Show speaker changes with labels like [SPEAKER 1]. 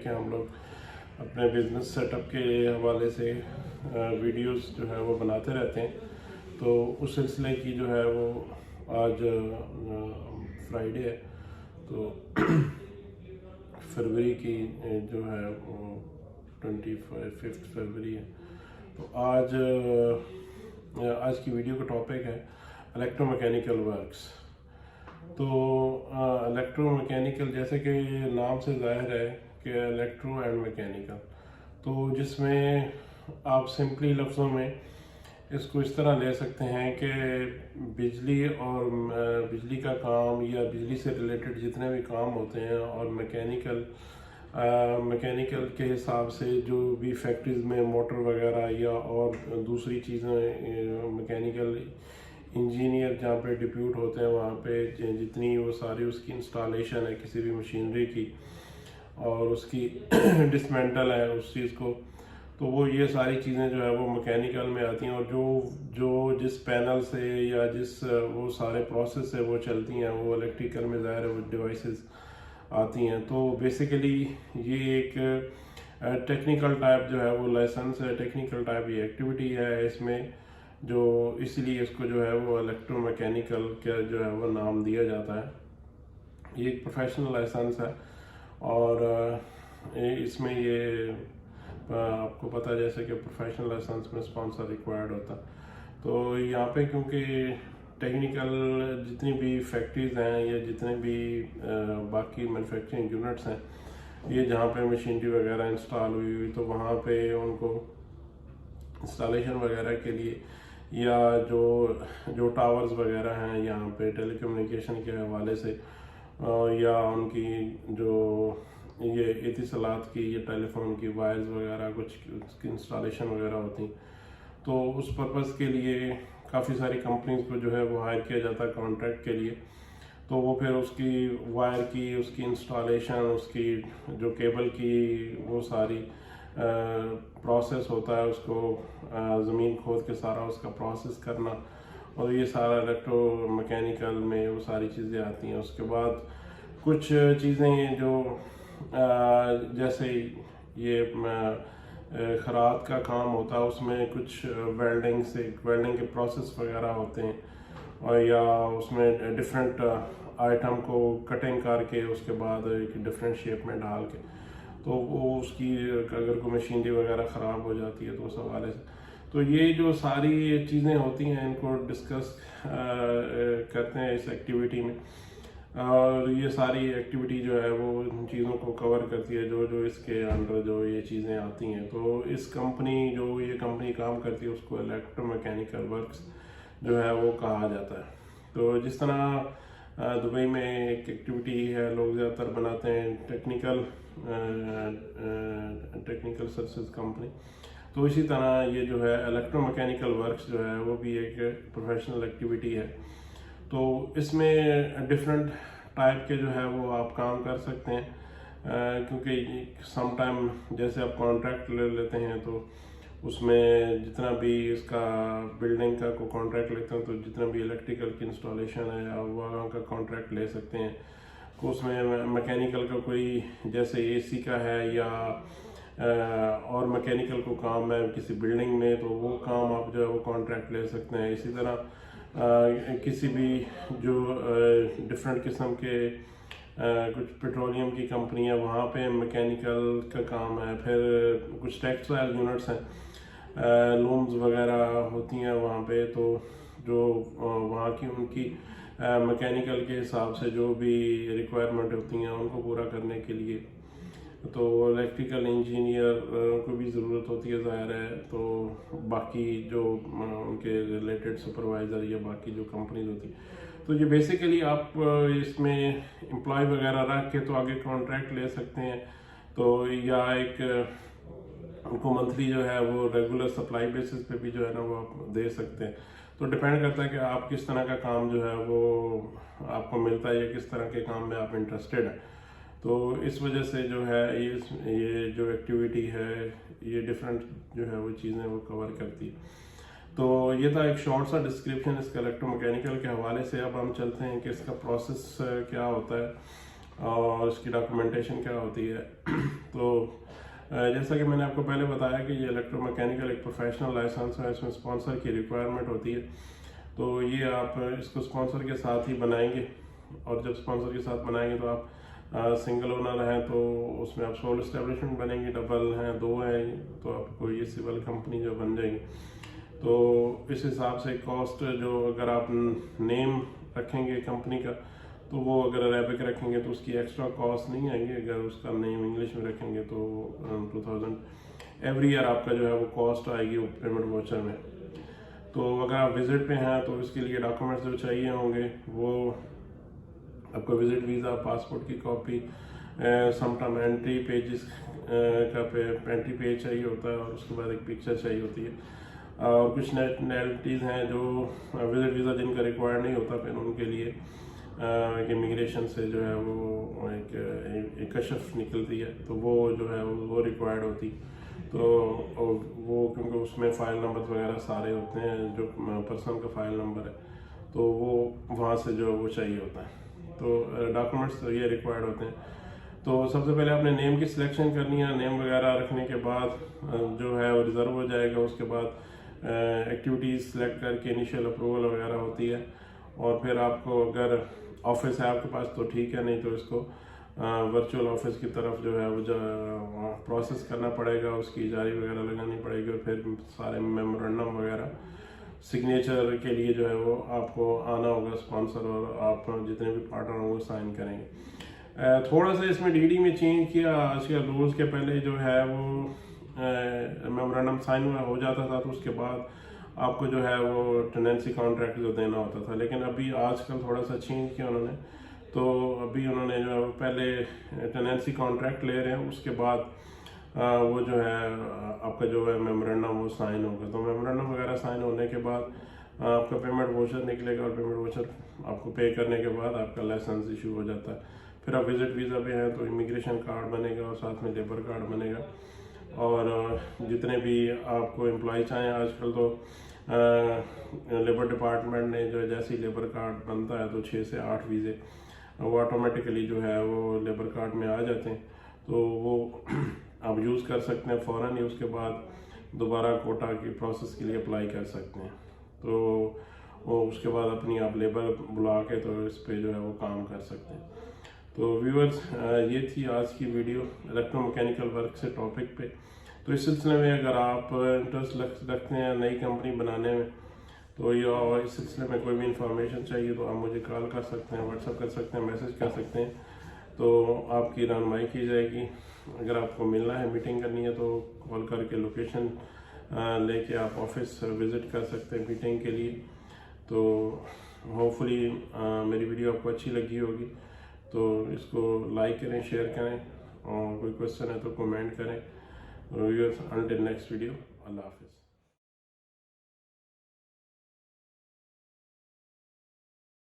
[SPEAKER 1] कि हम लोग अपने बिजनेस सेटअप के हवाले से वीडियोस जो है वो बनाते रहते हैं। तो उस सिलसिले की जो है वो आज फ्राइडे है, तो फरवरी की जो है वो 25 फरवरी है। तो आज की वीडियो का टॉपिक है इलेक्ट्रोमैकेनिकल वर्क्स। तो इलेक्ट्रोमैकेनिकल जैसे कि नाम से जाहिर है कि इलेक्ट्रो एंड मैकेनिकल, तो जिसमें आप सिंपली लफ्ज़ों में इसको इस तरह ले सकते हैं कि बिजली और बिजली का काम या बिजली से रिलेटेड जितने भी काम होते हैं और मैकेनिकल के हिसाब से जो भी फैक्ट्रीज़ में मोटर वगैरह या और दूसरी चीज़ें मैकेनिकल इंजीनियर जहाँ पे डिप्यूट होते हैं वहाँ पे जितनी वो सारी उसकी इंस्टॉलेशन है किसी भी मशीनरी की और उसकी डिसमेंटल है उस चीज़ को, तो वो ये सारी चीज़ें जो है वो मैकेनिकल में आती हैं। और जो जिस पैनल से या जिस वो सारे प्रोसेस से वो चलती हैं वो इलेक्ट्रिकल में ज़ाहिर है वो डिवाइसेस आती हैं। तो बेसिकली ये एक टेक्निकल टाइप जो है वो लाइसेंस है, टेक्निकल टाइप ये एक्टिविटी है इसमें, जो इसीलिए इसको जो है वो इलेक्ट्रोमैकेनिकल का जो है वो नाम दिया जाता है। ये एक प्रोफेशनल लाइसेंस है और इसमें ये आपको पता है जैसे कि प्रोफेशनल लाइसेंस में स्पॉन्सर रिक्वायर्ड होता। तो यहाँ पे क्योंकि टेक्निकल जितनी भी फैक्ट्रीज हैं या जितने भी बाकी मैन्युफैक्चरिंग यूनिट्स हैं, ये जहाँ पे मशीनरी वगैरह इंस्टॉल हुई तो वहाँ पे उनको इंस्टॉलेशन वगैरह के लिए या जो टावर्स वगैरह हैं यहाँ पे टेलीकम्युनिकेशन के हवाले से या उनकी जो ये इतिसलात की या टेलीफोन की वायर्स वगैरह कुछ इंस्टॉलेशन वगैरह होती, तो उस पर्पज़ के लिए काफ़ी सारी कंपनीज को जो है वो हायर किया जाता है कॉन्ट्रैक्ट के लिए। तो वो फिर उसकी वायर की उसकी इंस्टॉलेशन उसकी जो केबल की वो सारी प्रोसेस होता है, उसको ज़मीन खोद के सारा उसका प्रोसेस करना, और ये सारा इलेक्ट्रोमैकेनिकल में वो सारी चीज़ें आती हैं। उसके बाद कुछ चीज़ें जो जैसे ये खराद का काम होता है उसमें कुछ वेल्डिंग के प्रोसेस वगैरह होते हैं, और या उसमें डिफरेंट आइटम को कटिंग करके उसके बाद एक डिफरेंट शेप में डाल के, तो वो उसकी अगर कोई मशीनरी वगैरह ख़राब हो जाती है तो उस हवाले से, तो ये जो सारी चीज़ें होती हैं इनको डिस्कस करते हैं इस एक्टिविटी में। और ये सारी एक्टिविटी जो है वो इन चीज़ों को कवर करती है जो इसके अंडर जो ये चीज़ें आती हैं। तो इस ये कंपनी काम करती है उसको इलेक्ट्रोमैकेनिकल वर्क्स जो है वो कहा जाता है। तो जिस तरह दुबई में एक एक्टिविटी है लोग ज़्यादातर बनाते हैं टेक्निकल सर्विसेज कंपनी, तो इसी तरह ये जो है इलेक्ट्रोमैकेनिकल वर्क्स जो है वो भी एक प्रोफेशनल एक्टिविटी है। तो इसमें डिफरेंट टाइप के जो है वो आप काम कर सकते हैं, क्योंकि सम टाइम जैसे आप कॉन्ट्रैक्ट ले लेते हैं तो उसमें जितना भी इसका बिल्डिंग का को कॉन्ट्रैक्ट लेते हैं तो जितना भी इलेक्ट्रिकल की इंस्टॉलेशन है आप वहाँ का कॉन्ट्रैक्ट ले सकते हैं। तो उसमें मैकेनिकल का कोई जैसे एसी का है या और मैकेनिकल को काम है किसी बिल्डिंग में, तो वो काम आप जो है वो कॉन्ट्रैक्ट ले सकते हैं। इसी तरह किसी भी जो डिफरेंट किस्म के कुछ पेट्रोलियम की कंपनी है वहाँ पे मैकेनिकल का काम है। फिर कुछ टेक्सटाइल यूनिट्स हैं, लूम्स वगैरह होती हैं वहाँ पे, तो जो वहाँ की उनकी मैकेनिकल के हिसाब से जो भी रिक्वायरमेंट होती हैं उनको पूरा करने के लिए तो इलेक्ट्रिकल इंजीनियर को भी ज़रूरत होती है ज़ाहिर है। तो बाकी जो उनके रिलेटेड सुपरवाइज़र या बाकी जो कंपनीज होती है, तो ये बेसिकली आप इसमें एम्प्लॉय वगैरह रख के तो आगे कॉन्ट्रैक्ट ले सकते हैं, तो या एक उनको मंथली जो है वो रेगुलर सप्लाई बेसिस पे भी जो है ना वो आप दे सकते हैं। तो डिपेंड करता है कि आप किस तरह का काम जो है वो आपको मिलता है या किस तरह के काम में आप इंटरेस्टेड हैं। तो इस वजह से जो है ये जो एक्टिविटी है ये डिफरेंट जो है वो चीज़ें वो कवर करती है। तो ये था एक शॉर्ट सा डिस्क्रिप्शन इसका इलेक्ट्रोमैकेनिकल के हवाले से। अब हम चलते हैं कि इसका प्रोसेस क्या होता है और इसकी डॉक्यूमेंटेशन क्या होती है। तो जैसा कि मैंने आपको पहले बताया कि ये इलेक्ट्रोमैकेनिकल एक प्रोफेशनल लाइसेंस है, इसमें स्पॉन्सर की रिक्वायरमेंट होती है। तो ये आप इसको स्पॉन्सर के साथ ही बनाएंगे, और जब स्पॉन्सर के साथ बनाएंगे तो आप सिंगल ओनर हैं तो उसमें आप सोल इस्टेब्लिशमेंट बनेंगे, डबल हैं, 2 हैं तो आपको ये सिविल कंपनी जो बन जाएगी। तो इस हिसाब से कॉस्ट जो, अगर आप नेम रखेंगे कंपनी का तो वो अगर अरेबिक रखेंगे तो उसकी एक्स्ट्रा कॉस्ट नहीं आएंगी, अगर उसका नेम इंग्लिश में रखेंगे तो 2000 एवरी ईयर आपका जो है वो कॉस्ट आएगी वो पेमेंट वाउचर में। तो अगर आप विजिट पे हैं तो इसके लिए डॉक्यूमेंट्स जो चाहिए होंगे वो आपको विजिट वीज़ा, पासपोर्ट की कॉपी, समटाइम एंट्री पेजेस का एंट्री पेज चाहिए होता है, और उसके बाद एक पिक्चर चाहिए होती है। और कुछ नेशनैलिटीज़ हैं जो विजिट वीज़ा जिनका रिक्वायर्ड नहीं होता, फिर उनके लिए इमिग्रेशन से जो है वो एक कशफ निकलती है, तो वो जो है वो रिक्वायर्ड होती। तो वो क्योंकि उसमें फ़ाइल नंबर वगैरह सारे होते हैं, जो पर्सन का फ़ाइल नंबर है तो वो वहाँ से जो वो चाहिए होता है। तो डॉक्यूमेंट्स तो ये रिक्वायर्ड होते हैं। तो सबसे पहले आपने नेम की सिलेक्शन करनी है। नेम वगैरह रखने के बाद जो है वो रिज़र्व हो जाएगा। उसके बाद एक्टिविटीज़ सेलेक्ट करके इनिशियल अप्रूवल वगैरह होती है, और फिर आपको अगर ऑफिस है आपके पास तो ठीक है, नहीं तो इसको वर्चुअल ऑफिस की तरफ जो है वो प्रोसेस करना पड़ेगा, उसकी जारी वगैरह लगानी पड़ेगी, और फिर सारे मेमोरेंडम वगैरह सिग्नेचर के लिए जो है वो आपको आना होगा स्पॉन्सर, और आप जितने भी पार्टनर होंगे साइन करेंगे। थोड़ा सा इसमें डीडी में चेंज किया। आजकल रूल्स के पहले जो है वो मेमोरेंडम साइन हो जाता था, तो उसके बाद आपको जो है वो टेनेंसी कॉन्ट्रैक्ट जो देना होता था, लेकिन अभी आजकल थोड़ा सा चेंज किया उन्होंने। तो अभी उन्होंने जो है पहले टेनेंसी कॉन्ट्रैक्ट ले रहे हैं, उसके बाद वो जो है आपका जो है मेमोरेंडम वो साइन होगा। तो मेमोरेंडम वगैरह साइन होने के बाद आपका पेमेंट वाउचर निकलेगा, और पेमेंट वाउचर आपको पे करने के बाद आपका लाइसेंस इशू हो जाता है। फिर आप विजिट वीज़ा पे हैं तो इमिग्रेशन कार्ड बनेगा, और साथ में लेबर कार्ड बनेगा। और जितने भी आपको एम्प्लॉय चाहें, आजकल तो लेबर डिपार्टमेंट ने जो जैसे ही लेबर कार्ड बनता है तो 6 से 8 वीज़े वो ऑटोमेटिकली जो है वो लेबर कार्ड में आ जाते हैं, तो वो आप यूज़ कर सकते हैं फ़ौरन ही। उसके बाद दोबारा कोटा की प्रोसेस के लिए अप्लाई कर सकते हैं। तो वो उसके बाद अपनी आप लेबर बुला के तो इस पे जो है वो काम कर सकते हैं। तो व्यूअर्स, ये थी आज की वीडियो इलेक्ट्रोमैकेनिकल वर्क से टॉपिक पे। तो इस सिलसिले में अगर आप इंटरेस्ट रखते हैं नई कंपनी बनाने में, तो या इस सिलसिले में कोई भी इंफॉर्मेशन चाहिए तो आप मुझे कॉल कर सकते हैं, व्हाट्सअप कर सकते हैं, मैसेज कर सकते हैं, तो आपकी रहनुमाई की जाएगी। अगर आपको मिलना है, मीटिंग करनी है, तो कॉल करके लोकेशन लेके आप ऑफिस विज़िट कर सकते हैं मीटिंग के लिए। तो होपफुली मेरी वीडियो आपको अच्छी लगी होगी, तो इसको लाइक करें, शेयर करें, और कोई क्वेश्चन है तो कमेंट करें। व्यूअर्स, अंटिल नेक्स्ट वीडियो, अल्लाह हाफिज़।